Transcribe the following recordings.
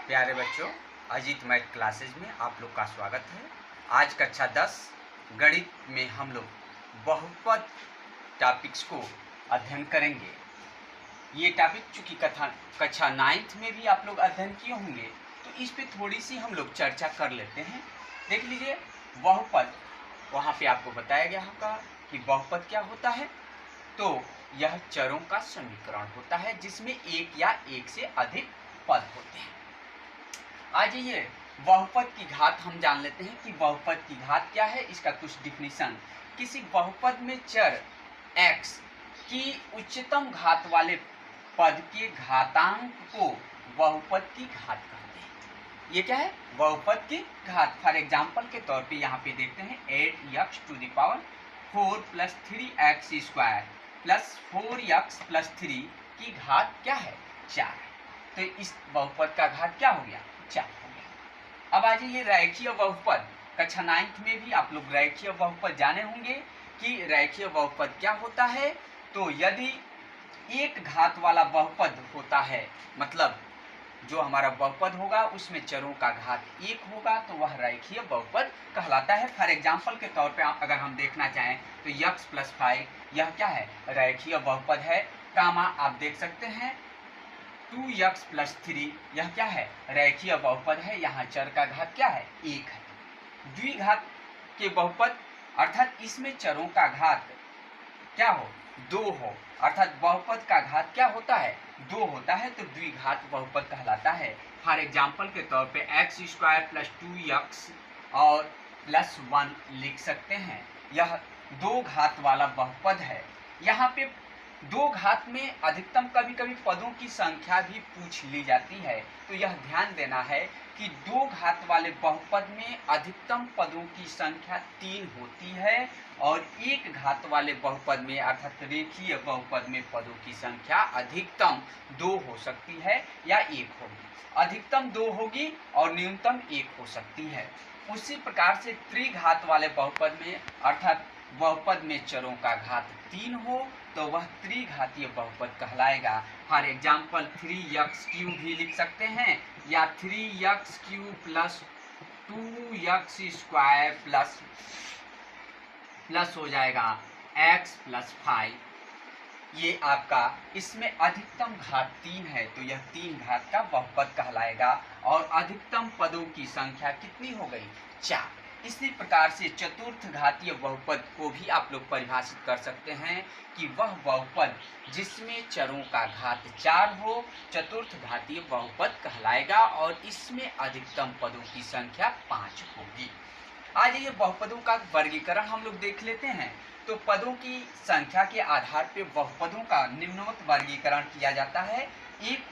प्यारे बच्चों, Ajit math classes में आप लोग का स्वागत है। आज कक्षा 10 गणित में हम लोग बहुपद टॉपिक्स को अध्ययन करेंगे। ये टॉपिक चूँकि कक्षा 9th में भी आप लोग अध्ययन किए होंगे, तो इस पे थोड़ी सी हम लोग चर्चा कर लेते हैं। देख लीजिए, बहुपद वहाँ पे आपको बताया गया होगा कि बहुपद क्या होता है। तो यह चरों का समीकरण होता है जिसमें एक या एक से अधिक पद होते हैं। आज ये बहुपद की घात हम जान लेते हैं कि बहुपद की घात क्या है, इसका कुछ डिफिनीशन। किसी बहुपद में चर x की उच्चतम घात वाले पद के घातांक को बहुपद की घात कहते हैं। ये क्या है? बहुपद की घात। फॉर एग्जाम्पल के तौर पे यहाँ पे देखते हैं 8x to the power 4 plus 3x square plus 4x plus 3 की घात क्या है? 4 है। तो इस बहुपद का घात क्या हो गया? 4 हो गया। अब आज ये रैखिक बहुपद, कक्षा 9th में भी आप लोग रैखिक बहुपद जाने होंगे कि रैखिक बहुपद क्या होता है। तो यदि एक घात वाला बहुपद होता है, मतलब जो हमारा बहुपद होगा उसमें चरों का घात 1 होगा, तो वह रैखिक बहुपद कहलाता है। फॉर एग्जाम्पल के तौर पे अगर हम देखना चाहें तो x प्लस 5 यह क्या है? रैखिक बहुपद है। कामा आप देख सकते हैं 2x प्लस 3 यह क्या है? रैखिक बहुपद है। यहाँ चर का घात क्या है? 1 है। द्विघात के बहुपद अर्थात इसमें चरों का घात क्या हो? 2 हो, अर्थात बहुपद का घात क्या होता है? 2 होता है, तो द्विघात बहुपद कहलाता है। फॉर एग्जाम्पल के तौर पे x स्क्वायर प्लस 2x और प्लस 1 लिख सकते हैं। यह 2 घात वाला बहुपद है। यहाँ पे 2 घात में अधिकतम कभी कभी पदों की संख्या भी पूछ ली जाती है, तो यह ध्यान देना है कि 2 घात वाले बहुपद में अधिकतम पदों की संख्या 3 होती है और 1 घात वाले बहुपद में अर्थात रेखीय बहुपद में पदों की संख्या अधिकतम 2 हो सकती है या 1 होगी। अधिकतम 2 होगी और न्यूनतम 1 हो सकती है। उसी प्रकार से त्रिघात वाले बहुपद में अर्थात बहुपद में चरों का घात 3 हो तो वह त्रिघातीय बहुपद कहलाएगा। फॉर एग्जाम्पल 3x³ भी लिख सकते हैं या 3x³ plus 2x square plus हो जाएगा x प्लस 5। ये आपका इसमें अधिकतम घात 3 है, तो यह 3 घात का बहुपद कहलाएगा और अधिकतम पदों की संख्या कितनी हो गई? 4। इसी प्रकार से चतुर्थ घातीय बहुपद को भी आप लोग परिभाषित कर सकते हैं कि वह बहुपद जिसमें चरों का घात 4 हो चतुर्थ घातीय बहुपद कहलाएगा और इसमें अधिकतम पदों की संख्या 5 होगी। आज ये बहुपदों का वर्गीकरण हम लोग देख लेते हैं। तो पदों की संख्या के आधार पर बहुपदों का निम्नवत वर्गीकरण किया जाता है। एक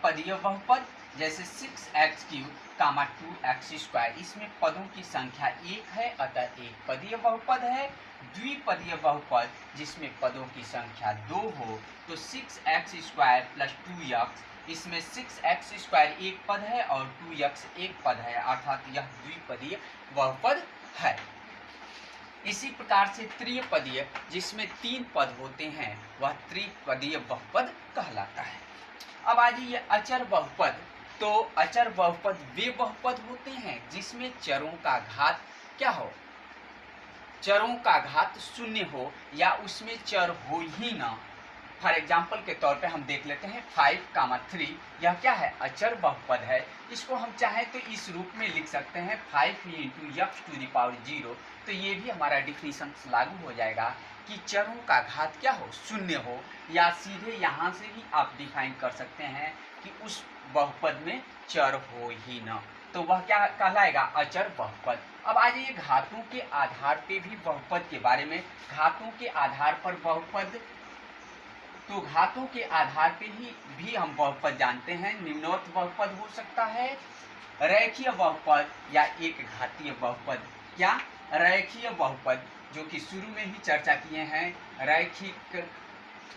पदीय बहुपद जैसे 6x³ 2x स्क्वायर, इसमें पदों की संख्या 1 है, अतः एक पदीय बहुपद है। द्विपदीय बहुपद जिसमें पदों की संख्या 2 हो, तो 6x स्क्वायर प्लस 2x, इसमें 6x स्क्वायर एक पद है और 2x एक पद है, अर्थात यह द्विपदीय बहुपद है। इसी प्रकार से त्रिपदीय जिसमें 3 पद होते हैं वह त्रिपदीय बहुपद कहलाता है। अब आज ये अचर बहुपद, तो अचर बहुपद वे बहुपद होते हैं जिसमें चरों का घात क्या हो? चरों का घात 0 हो या उसमें चर हो ही ना। फॉर एग्जाम्पल के तौर पे हम देख लेते हैं 5, 3 यह क्या है? अचर बहुपद है। इसको हम चाहें तो इस रूप में लिख सकते हैं 5 × x टू द पावर 0। तो ये भी हमारा डिफिनीशन लागू हो जाएगा कि चरों का घात क्या हो? 0 हो, या सीधे यहाँ से भी आप डिफाइन कर सकते हैं कि उस बहुपद में चर हो ही न, तो वह क्या कहलाएगा? अचर बहुपद। अब आज ये घातों के आधार पे भी बहुपद के बारे में, घातों के आधार पर बहुपद, तो घातों के आधार पे भी हम बहुपद जानते हैं। निम्नवत बहुपद हो सकता है रैखिक बहुपद या एक घातीय बहुपद। क्या? रैखिक बहुपद, जो कि शुरू में ही चर्चा किए हैं।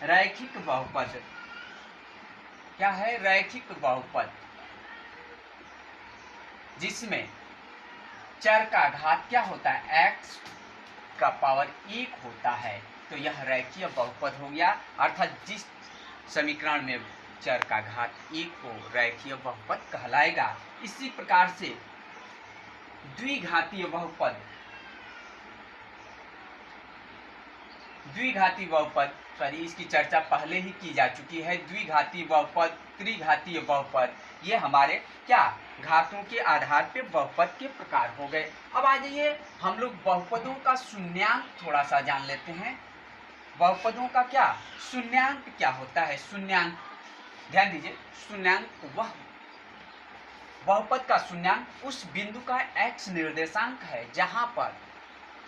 रैखिक बहुपद क्या है? रैखिक बहुपद जिसमें चर का घात क्या होता है? x का पावर 1 होता है, तो यह रैखिक बहुपद हो गया। अर्थात जिस समीकरण में चर का घात 1 को रैखिक बहुपद कहलाएगा। इसी प्रकार से द्विघातीय बहुपद इसकी चर्चा पहले ही की जा चुकी है। द्विघातीय बहुपद, त्रिघातीय बहुपद, ये हमारे क्या घातों के आधार पे बहुपद के प्रकार हो गए। अब आ जाइए हम लोग बहुपदों का शून्यांक थोड़ा सा जान लेते हैं। बहुपदों का क्या शून्यांक क्या होता है? शून्यांक ध्यान दीजिए, शून्यांक वह बहुपद का शून्यांक उस बिंदु का x निर्देशांक है जहां पर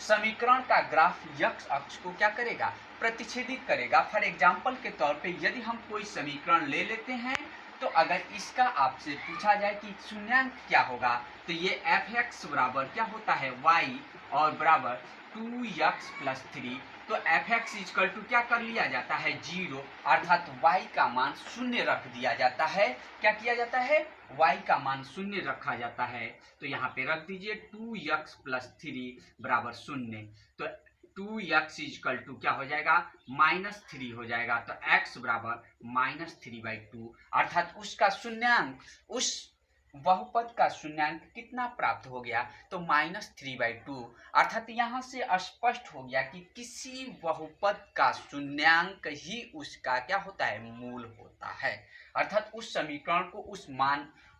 समीकरण का ग्राफ x अक्ष को क्या करेगा? प्रतिच्छेदित करेगा। फॉर एग्जाम्पल के तौर पे यदि हम कोई समीकरण ले लेते हैं तो अगर इसका आपसे पूछा जाए कि शून्यांक क्या होगा, तो ये f(x) बराबर क्या होता है? y और बराबर 2x + 3। तो f(x) इक्वल टू क्या कर लिया जाता है? 0, अर्थात y का मान 0 रख दिया जाता है। क्या किया जाता है? y का मान 0 रखा जाता है। तो यहाँ पे रख दीजिए 2x + 3 बराबर 0। तो 2x इक्वल टू क्या हो जाएगा? -3 हो जाएगा। तो x बराबर -3/2, अर्थात उसका शून्यांक, उस बहुपद का शून्यांक कितना प्राप्त हो गया? तो -3/2। अर्थात यहाँ से स्पष्ट हो गया कि किसी बहुपद का शून्यांक ही उसका क्या होता है? मूल होता है। अर्थात उस समीकरण को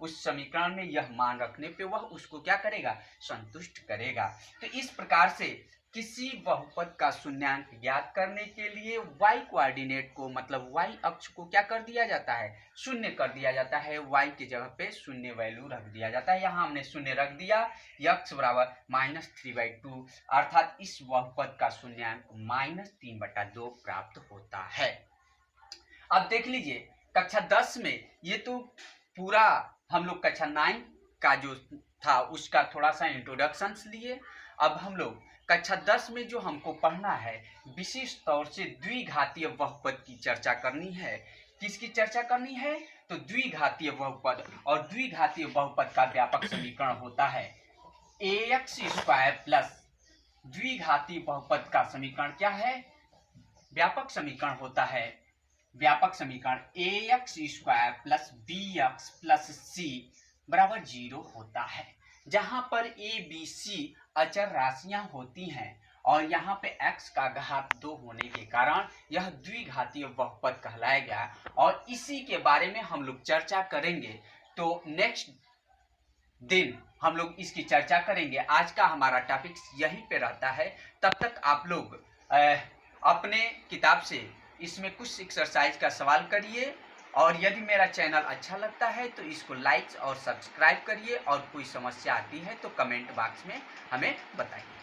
उस समीकरण में यह मान रखने पे वह उसको क्या करेगा? संतुष्ट करेगा। तो इस प्रकार से किसी बहुपद का शून्यांक ज्ञात करने के लिए y कोऑर्डिनेट को, मतलब y अक्ष को क्या कर दिया जाता है? 0 कर दिया जाता है। y की जगह पे 0 वैल्यू रख दिया जाता है। यहाँ हमने 0 रख दिया। x बराबर -3/2, अर्थात इस बहुपद का शून्यांक -3/2 प्राप्त होता है। अब देख लीजिए कक्षा 10 में ये तो पूरा हम लोग कक्षा 9 का जो था उसका थोड़ा सा इंट्रोडक्शन लिए। अब हम लोग कक्षा 10 में जो हमको पढ़ना है, विशेष तौर से द्विघातीय बहुपद की चर्चा करनी है। किसकी चर्चा करनी है? तो द्विघातीय बहुपद। और द्विघातीय बहुपद का व्यापक समीकरण होता है ax² द्विघातीय बहुपद का समीकरण क्या है? व्यापक समीकरण होता है, व्यापक समीकरण ax² bx c बराबर 0 होता है, जहां पर a b c अचर राशियां होती हैं और यहाँ पे x का घात 2 होने के कारण यह द्विघातीय बहुपद कहलाएगा। और इसी के बारे में हम लोग चर्चा करेंगे। तो नेक्स्ट दिन हम लोग इसकी चर्चा करेंगे। आज का हमारा टॉपिक यहीं पे रहता है। तब तक आप लोग अपने किताब से इसमें कुछ एक्सरसाइज का सवाल करिए, और यदि मेरा चैनल अच्छा लगता है तो इसको लाइक और सब्सक्राइब करिए, और कोई समस्या आती है तो कमेंट बॉक्स में हमें बताइए।